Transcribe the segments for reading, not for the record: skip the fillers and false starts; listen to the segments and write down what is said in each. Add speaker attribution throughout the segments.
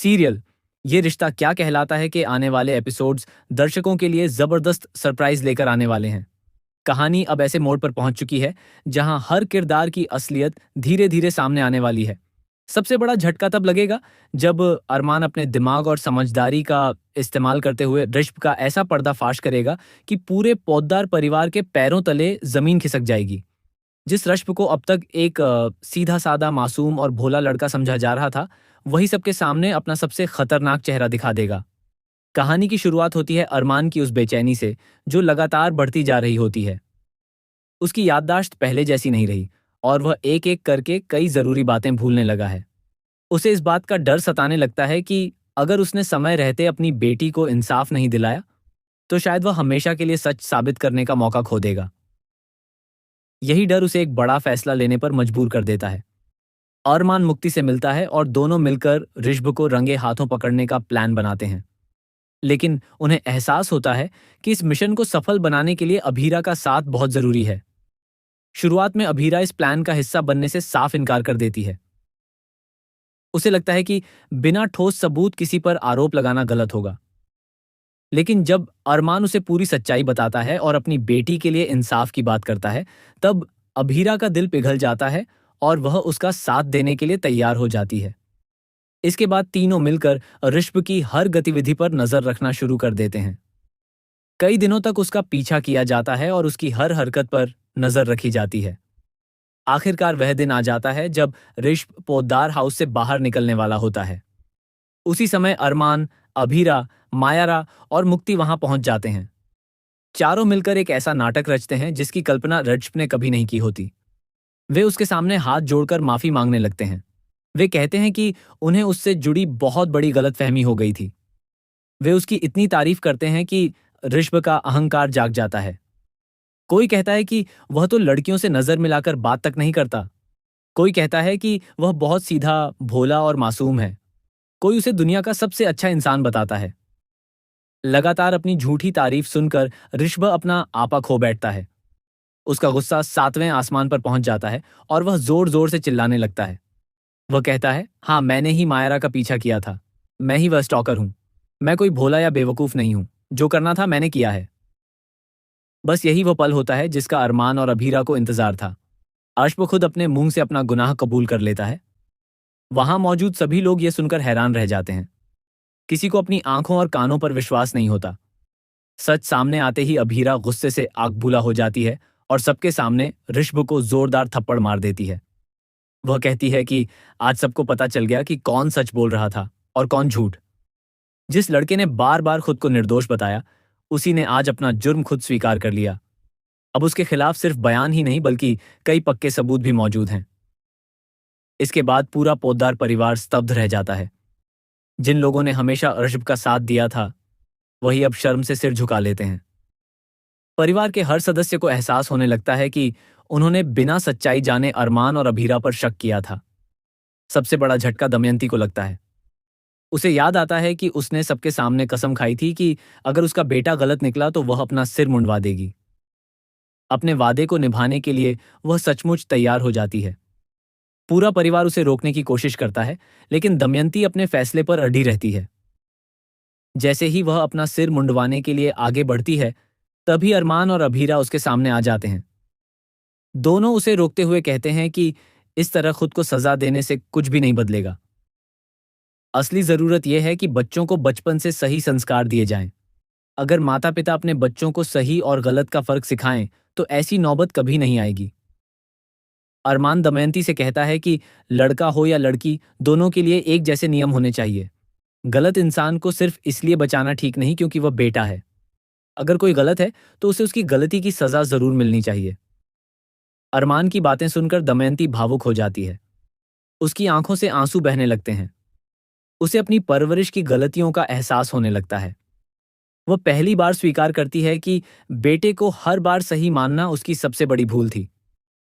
Speaker 1: Serial ये रिश्ता क्या कहलाता है के आने वाले एपिसोड्स दर्शकों के लिए जबरदस्त सरप्राइज लेकर आने वाले हैं। कहानी अब ऐसे मोड़ पर पहुंच चुकी है जहां हर किरदार की असलियत धीरे धीरे सामने आने वाली है। सबसे बड़ा झटका तब लगेगा जब अरमान अपने दिमाग और समझदारी का इस्तेमाल करते हुए रिश्व का ऐसा पर्दाफाश करेगा कि पूरे पौद्दार परिवार के पैरों तले जमीन खिसक जाएगी। जिस रश्म को अब तक एक सीधा साधा मासूम और भोला लड़का समझा जा रहा था, वही सबके सामने अपना सबसे खतरनाक चेहरा दिखा देगा। कहानी की शुरुआत होती है अरमान की उस बेचैनी से जो लगातार बढ़ती जा रही होती है। उसकी याददाश्त पहले जैसी नहीं रही और वह एक एक करके कई जरूरी बातें भूलने लगा है। उसे इस बात का डर सताने लगता है कि अगर उसने समय रहते अपनी बेटी को इंसाफ नहीं दिलाया तो शायद वह हमेशा के लिए सच साबित करने का मौका खो देगा। यही डर उसे एक बड़ा फैसला लेने पर मजबूर कर देता है। अरमान मुक्ति से मिलता है और दोनों मिलकर ऋषभ को रंगे हाथों पकड़ने का प्लान बनाते हैं। लेकिन उन्हें एहसास होता है कि इस मिशन को सफल बनाने के लिए अभीरा का साथ बहुत जरूरी है। शुरुआत में अभीरा इस प्लान का हिस्सा बनने से साफ इनकार कर देती है। उसे लगता है कि बिना ठोस सबूत किसी पर आरोप लगाना गलत होगा। लेकिन जब अरमान उसे पूरी सच्चाई बताता है और अपनी बेटी के लिए इंसाफ की बात करता है, तब अभीरा का दिल पिघल जाता है और वह उसका साथ देने के लिए तैयार हो जाती है। इसके बाद तीनों मिलकर ऋषभ की हर गतिविधि पर नजर रखना शुरू कर देते हैं। कई दिनों तक उसका पीछा किया जाता है और उसकी हर हरकत पर नजर रखी जाती है। आखिरकार वह दिन आ जाता है जब ऋषभ पोद्दार हाउस से बाहर निकलने वाला होता है। उसी समय अरमान, अभीरा, मायारा और मुक्ति वहां पहुंच जाते हैं। चारों मिलकर एक ऐसा नाटक रचते हैं जिसकी कल्पना ऋषभ ने कभी नहीं की होती। वे उसके सामने हाथ जोड़कर माफी मांगने लगते हैं। वे कहते हैं कि उन्हें उससे जुड़ी बहुत बड़ी गलतफहमी हो गई थी। वे उसकी इतनी तारीफ करते हैं कि ऋषभ का अहंकार जाग जाता है। कोई कहता है कि वह तो लड़कियों से नजर मिलाकर बात तक नहीं करता। कोई कहता है कि वह बहुत सीधा, भोला और मासूम है। कोई उसे दुनिया का सबसे अच्छा इंसान बताता है। लगातार अपनी झूठी तारीफ सुनकर ऋषभ अपना आपा खो बैठता है। उसका गुस्सा 7वें आसमान पर पहुंच जाता है और वह जोर जोर से चिल्लाने लगता है। वह कहता है, हाँ, मैंने ही मायरा का पीछा किया था। मैं ही वह स्टॉकर हूं। मैं कोई भोला या बेवकूफ नहीं हूं। जो करना था मैंने किया है। बस यही वो पल होता है जिसका अरमान और अभीरा को इंतजार था। अर्शब खुद अपने मुंह से अपना गुनाह कबूल कर लेता है। वहां मौजूद सभी लोग ये सुनकर हैरान रह जाते हैं। किसी को अपनी आंखों और कानों पर विश्वास नहीं होता। सच सामने आते ही अभीरा गुस्से से आग बूला हो जाती है और सबके सामने ऋषभ को जोरदार थप्पड़ मार देती है। वह कहती है कि आज सबको पता चल गया कि कौन सच बोल रहा था और कौन झूठ। जिस लड़के ने बार बार खुद को निर्दोष बताया, उसी ने आज अपना जुर्म खुद स्वीकार कर लिया। अब उसके खिलाफ सिर्फ बयान ही नहीं बल्कि कई पक्के सबूत भी मौजूद हैं। इसके बाद पूरा पोद्दार परिवार स्तब्ध रह जाता है। जिन लोगों ने हमेशा ऋषभ का साथ दिया था, वही अब शर्म से सिर झुका लेते हैं। परिवार के हर सदस्य को एहसास होने लगता है कि उन्होंने बिना सच्चाई जाने अरमान और अभीरा पर शक किया था। सबसे बड़ा झटका दमयंती को लगता है। उसे याद आता है कि उसने सबके सामने कसम खाई थी कि अगर उसका बेटा गलत निकला तो वह अपना सिर मुंडवा देगी। अपने वादे को निभाने के लिए वह सचमुच तैयार हो जाती है। पूरा परिवार उसे रोकने की कोशिश करता है, लेकिन दमयंती अपने फैसले पर अड़ी रहती है। जैसे ही वह अपना सिर मुंडवाने के लिए आगे बढ़ती है, तभी अरमान और अभीरा उसके सामने आ जाते हैं। दोनों उसे रोकते हुए कहते हैं कि इस तरह खुद को सजा देने से कुछ भी नहीं बदलेगा। असली जरूरत यह है कि बच्चों को बचपन से सही संस्कार दिए जाएं। अगर माता पिता अपने बच्चों को सही और गलत का फर्क सिखाएं तो ऐसी नौबत कभी नहीं आएगी। अरमान दमयंती से कहता है कि लड़का हो या लड़की, दोनों के लिए एक जैसे नियम होने चाहिए। गलत इंसान को सिर्फ इसलिए बचाना ठीक नहीं क्योंकि वह बेटा है। अगर कोई गलत है तो उसे उसकी गलती की सजा जरूर मिलनी चाहिए। अरमान की बातें सुनकर दमयंती भावुक हो जाती है। उसकी आंखों से आंसू बहने लगते हैं। उसे अपनी परवरिश की गलतियों का एहसास होने लगता है। वह पहली बार स्वीकार करती है कि बेटे को हर बार सही मानना उसकी सबसे बड़ी भूल थी।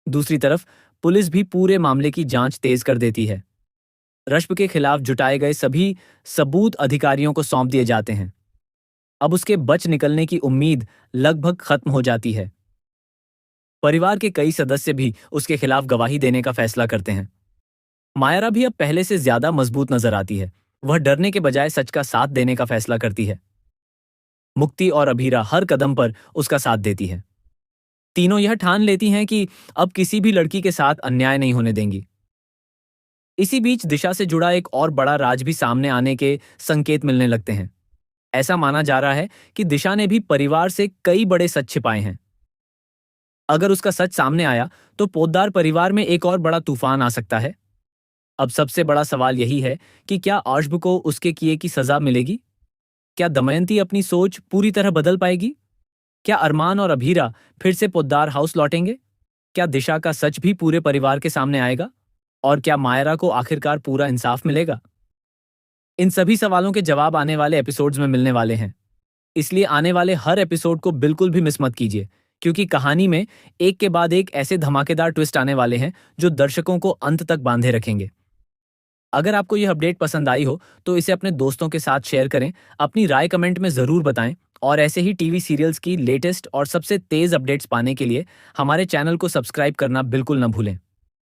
Speaker 1: दूसरी तरफ पुलिस भी पूरे मामले की जांच तेज कर देती है। ऋषभ के खिलाफ जुटाए गए सभी सबूत अधिकारियों को सौंप दिए जाते हैं। अब उसके बच निकलने की उम्मीद लगभग खत्म हो जाती है। परिवार के कई सदस्य भी उसके खिलाफ गवाही देने का फैसला करते हैं। मायरा भी अब पहले से ज्यादा मजबूत नजर आती है। वह डरने के बजाय सच का साथ देने का फैसला करती है। मुक्ति और अभीरा हर कदम पर उसका साथ देती है। तीनों यह ठान लेती हैं कि अब किसी भी लड़की के साथ अन्याय नहीं होने देंगी। इसी बीच दिशा से जुड़ा एक और बड़ा राज भी सामने आने के संकेत मिलने लगते हैं। ऐसा माना जा रहा है कि दिशा ने भी परिवार से कई बड़े सच छिपाए हैं। अगर उसका सच सामने आया तो पोद्दार परिवार में एक और बड़ा तूफान आ सकता है। अब सबसे बड़ा सवाल यही है कि क्या अर्शब को उसके किए की सजा मिलेगी? क्या दमयंती अपनी सोच पूरी तरह बदल पाएगी? क्या अरमान और अभीरा फिर से पोद्दार हाउस लौटेंगे? क्या दिशा का सच भी पूरे परिवार के सामने आएगा? और क्या मायरा को आखिरकार पूरा इंसाफ मिलेगा? इन सभी सवालों के जवाब आने वाले एपिसोड्स में मिलने वाले हैं। इसलिए आने वाले हर एपिसोड को बिल्कुल भी मिस मत कीजिए, क्योंकि कहानी में एक के बाद एक ऐसे धमाकेदार ट्विस्ट आने वाले हैं जो दर्शकों को अंत तक बांधे रखेंगे। अगर आपको यह अपडेट पसंद आई हो तो इसे अपने दोस्तों के साथ शेयर करें, अपनी राय कमेंट में ज़रूर बताएं और ऐसे ही टीवी सीरियल्स की लेटेस्ट और सबसे तेज़ अपडेट्स पाने के लिए हमारे चैनल को सब्सक्राइब करना बिल्कुल न भूलें।